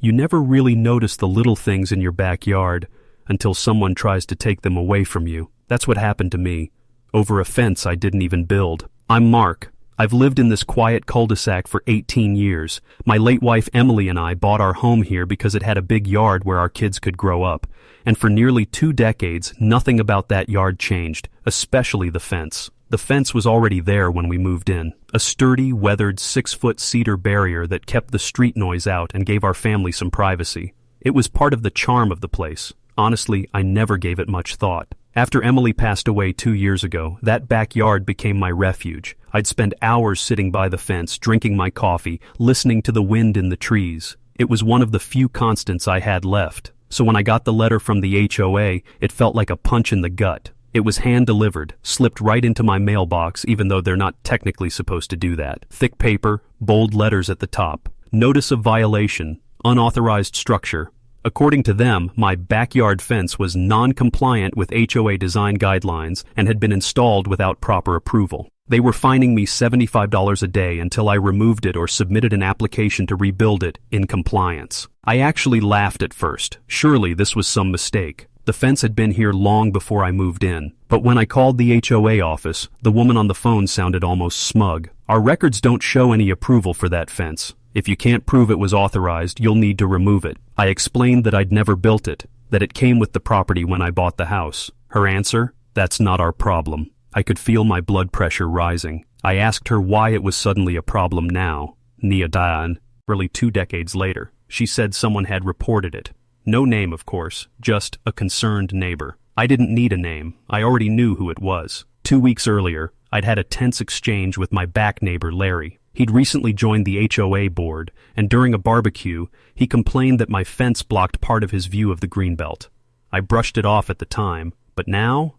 You never really notice the little things in your backyard until someone tries to take them away from you. That's what happened to me, over a fence I didn't even build. I'm Mark. I've lived in this quiet cul-de-sac for 18 years. My late wife Emily and I bought our home here because it had a big yard where our kids could grow up. And for nearly 2 decades, nothing about that yard changed, especially the fence. The fence was already there when we moved in. A sturdy, weathered 6-foot cedar barrier that kept the street noise out and gave our family some privacy. It was part of the charm of the place. Honestly, I never gave it much thought. After Emily passed away 2 years ago, that backyard became my refuge. I'd spend hours sitting by the fence, drinking my coffee, listening to the wind in the trees. It was one of the few constants I had left. So when I got the letter from the HOA, it felt like a punch in the gut. It was hand-delivered, slipped right into my mailbox, even though they're not technically supposed to do that. Thick paper, bold letters at the top. Notice of violation, unauthorized structure. According to them, my backyard fence was non-compliant with HOA design guidelines and had been installed without proper approval. They were fining me $75 a day until I removed it or submitted an application to rebuild it in compliance. I actually laughed at first. Surely this was some mistake. The fence had been here long before I moved in. But when I called the HOA office, the woman on the phone sounded almost smug. Our records don't show any approval for that fence. If you can't prove it was authorized, you'll need to remove it. I explained that I'd never built it, that it came with the property when I bought the house. Her answer? That's not our problem. I could feel my blood pressure rising. I asked her why it was suddenly a problem now. Nearly 2 decades later. She said someone had reported it. No name, of course, just a concerned neighbor. I didn't need a name. I already knew who it was. 2 weeks earlier, I'd had a tense exchange with my back neighbor, Larry. He'd recently joined the HOA board, and during a barbecue, he complained that my fence blocked part of his view of the greenbelt. I brushed it off at the time, but now,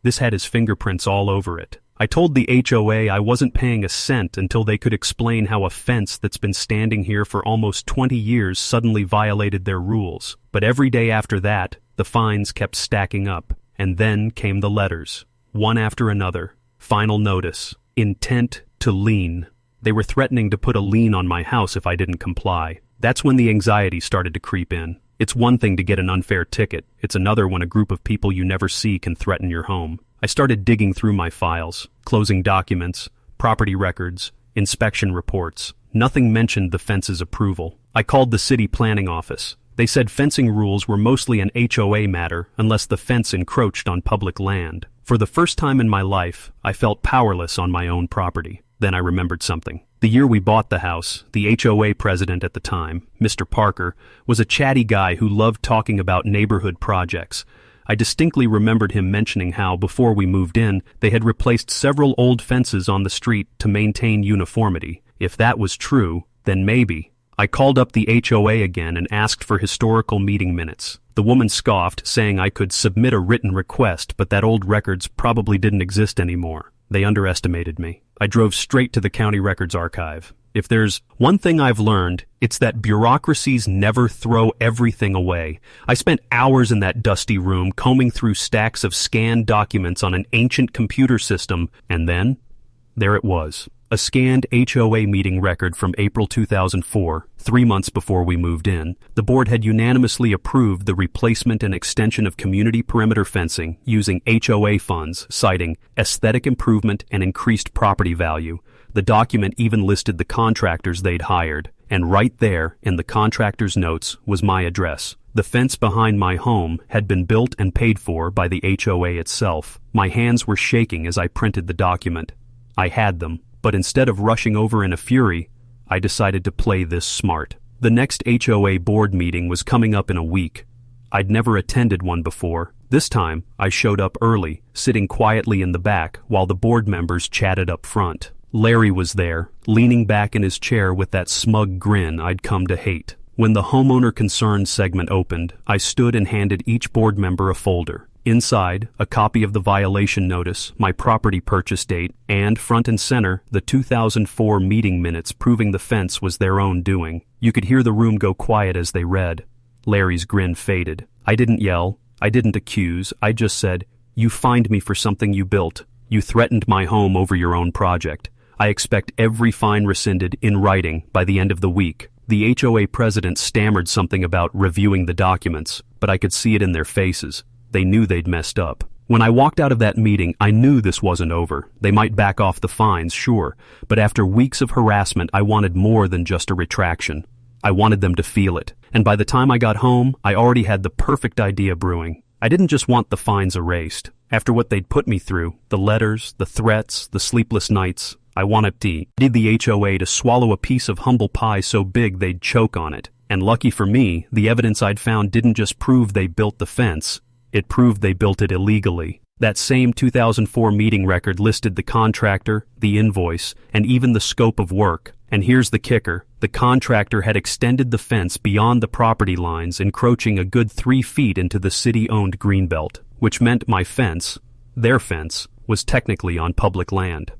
this had his fingerprints all over it. I told the HOA I wasn't paying a cent until they could explain how a fence that's been standing here for almost 20 years suddenly violated their rules. But every day after that, the fines kept stacking up, and then came the letters, one after another. Final notice, intent to lien. They were threatening to put a lien on my house if I didn't comply. That's when the anxiety started to creep in. It's one thing to get an unfair ticket. It's another when a group of people you never see can threaten your home. I started digging through my files, closing documents, property records, inspection reports. Nothing mentioned the fence's approval. I called the city planning office. They said fencing rules were mostly an HOA matter unless the fence encroached on public land. For the first time in my life, I felt powerless on my own property. Then I remembered something. The year we bought the house, the HOA president at the time, Mr. Parker, was a chatty guy who loved talking about neighborhood projects. I distinctly remembered him mentioning how, before we moved in, they had replaced several old fences on the street to maintain uniformity. If that was true, then maybe. I called up the HOA again and asked for historical meeting minutes. The woman scoffed, saying I could submit a written request, but that old records probably didn't exist anymore. They underestimated me. I drove straight to the county records archive. If there's one thing I've learned, it's that bureaucracies never throw everything away. I spent hours in that dusty room combing through stacks of scanned documents on an ancient computer system, and then, there it was. A scanned HOA meeting record from April 2004, 3 months before we moved in. The board had unanimously approved the replacement and extension of community perimeter fencing using HOA funds, citing aesthetic improvement and increased property value. The document even listed the contractors they'd hired, and right there, in the contractor's notes, was my address. The fence behind my home had been built and paid for by the HOA itself. My hands were shaking as I printed the document. I had them. But instead of rushing over in a fury, I decided to play this smart. The next HOA board meeting was coming up in a week. I'd never attended one before. This time, I showed up early, sitting quietly in the back while the board members chatted up front. Larry was there, leaning back in his chair with that smug grin I'd come to hate. When the homeowner concerns segment opened, I stood and handed each board member a folder. Inside, a copy of the violation notice, my property purchase date, and, front and center, the 2004 meeting minutes proving the fence was their own doing. You could hear the room go quiet as they read. Larry's grin faded. I didn't yell. I didn't accuse. I just said, "You fined me for something you built. You threatened my home over your own project. I expect every fine rescinded in writing by the end of the week." The HOA president stammered something about reviewing the documents, but I could see it in their faces. They knew they'd messed up. When I walked out of that meeting, I knew this wasn't over. They might back off the fines, sure, but after weeks of harassment, I wanted more than just a retraction. I wanted them to feel it, and by the time I got home, I already had the perfect idea brewing. I didn't just want the fines erased. After what they'd put me through, the letters, the threats, the sleepless nights, I wanted the HOA to swallow a piece of humble pie so big they'd choke on it. And lucky for me, the evidence I'd found didn't just prove they built the fence, it proved they built it illegally. That same 2004 meeting record listed the contractor, the invoice, and even the scope of work. And here's the kicker. The contractor had extended the fence beyond the property lines, encroaching a good 3 feet into the city-owned greenbelt, which meant my fence, their fence, was technically on public land.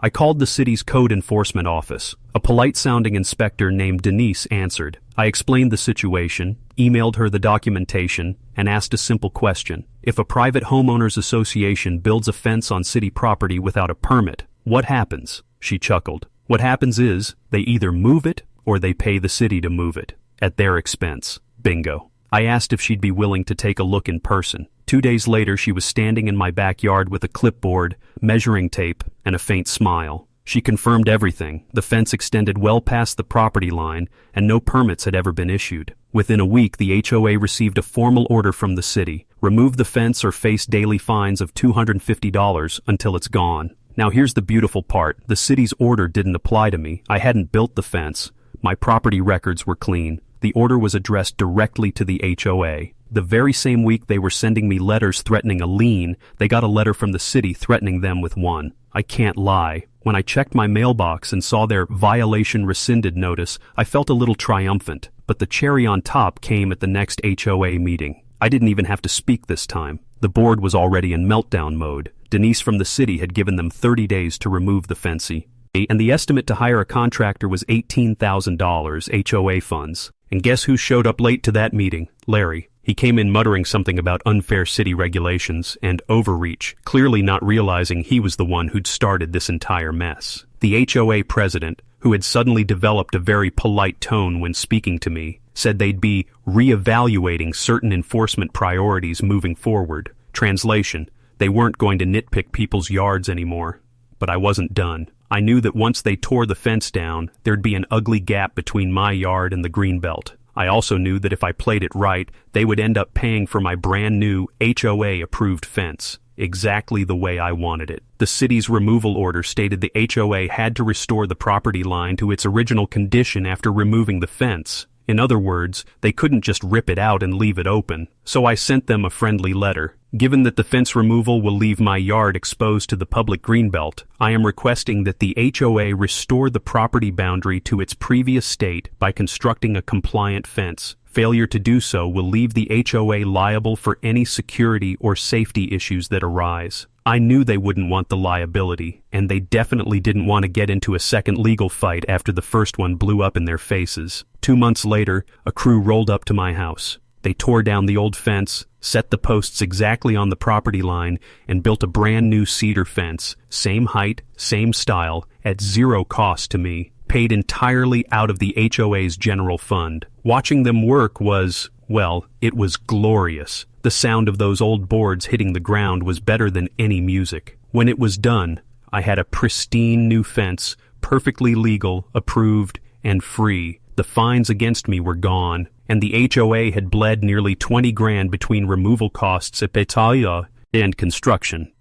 I called the city's code enforcement office. A polite-sounding inspector named Denise answered. I explained the situation, emailed her the documentation, and asked a simple question. If a private homeowners association builds a fence on city property without a permit, what happens? She chuckled. What happens is, they either move it or they pay the city to move it, at their expense. Bingo. I asked if she'd be willing to take a look in person. 2 days later, she was standing in my backyard with a clipboard, measuring tape, and a faint smile. She confirmed everything. The fence extended well past the property line, and no permits had ever been issued. Within a week, the HOA received a formal order from the city. Remove the fence or face daily fines of $250 until it's gone. Now here's the beautiful part. The city's order didn't apply to me. I hadn't built the fence. My property records were clean. The order was addressed directly to the HOA. The very same week they were sending me letters threatening a lien, they got a letter from the city threatening them with one. I can't lie. When I checked my mailbox and saw their violation rescinded notice, I felt a little triumphant, but the cherry on top came at the next HOA meeting. I didn't even have to speak this time. The board was already in meltdown mode. Denise from the city had given them 30 days to remove the fence, and the estimate to hire a contractor was $18,000 HOA funds. And guess who showed up late to that meeting? Larry. He came in muttering something about unfair city regulations and overreach, clearly not realizing he was the one who'd started this entire mess. The HOA president, who had suddenly developed a very polite tone when speaking to me, said they'd be re-evaluating certain enforcement priorities moving forward. Translation, they weren't going to nitpick people's yards anymore. But I wasn't done. I knew that once they tore the fence down, there'd be an ugly gap between my yard and the greenbelt. I also knew that if I played it right, they would end up paying for my brand new HOA-approved fence, exactly the way I wanted it. The city's removal order stated the HOA had to restore the property line to its original condition after removing the fence. In other words, they couldn't just rip it out and leave it open. So I sent them a friendly letter. Given that the fence removal will leave my yard exposed to the public greenbelt, I am requesting that the HOA restore the property boundary to its previous state by constructing a compliant fence. Failure to do so will leave the HOA liable for any security or safety issues that arise. I knew they wouldn't want the liability, and they definitely didn't want to get into a second legal fight after the first one blew up in their faces. 2 months later, a crew rolled up to my house. They tore down the old fence, set the posts exactly on the property line, and built a brand new cedar fence, same height, same style, at zero cost to me, paid entirely out of the HOA's general fund. Watching them work was, well, it was glorious. The sound of those old boards hitting the ground was better than any music. When it was done, I had a pristine new fence, perfectly legal, approved, and free. The fines against me were gone, and the HOA had bled nearly 20 grand between removal costs at Betalia and construction.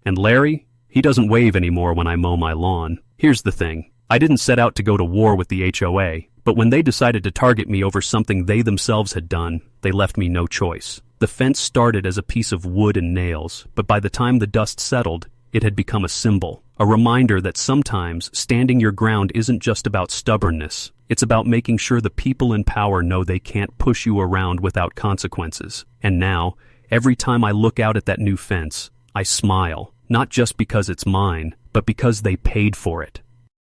And Larry, he doesn't wave anymore when I mow my lawn. Here's the thing. I didn't set out to go to war with the HOA, but when they decided to target me over something they themselves had done, they left me no choice. The fence started as a piece of wood and nails, but by the time the dust settled, it had become a symbol, a reminder that sometimes standing your ground isn't just about stubbornness. It's about making sure the people in power know they can't push you around without consequences. And now, every time I look out at that new fence, I smile, not just because it's mine, but because they paid for it.